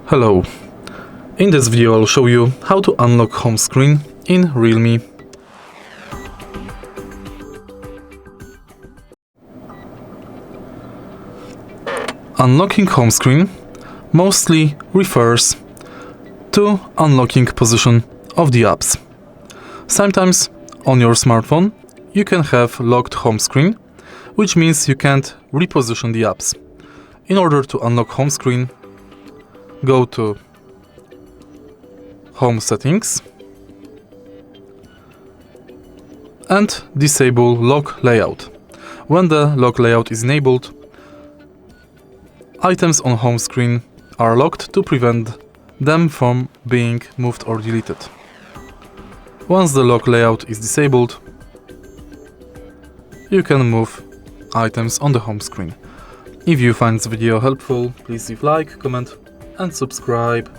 Hello. In this video I'll show you how to unlock home screen in Realme. Unlocking home screen mostly refers to unlocking position of the apps. Sometimes on your smartphone you can have locked home screen, which means you can't reposition the apps. In order to unlock home screen, go to Home Settings and disable Lock Layout. When the lock layout is enabled, items on home screen are locked to prevent them from being moved or deleted. Once the lock layout is disabled, you can move items on the home screen. If you find this video helpful, please leave like, comment and subscribe.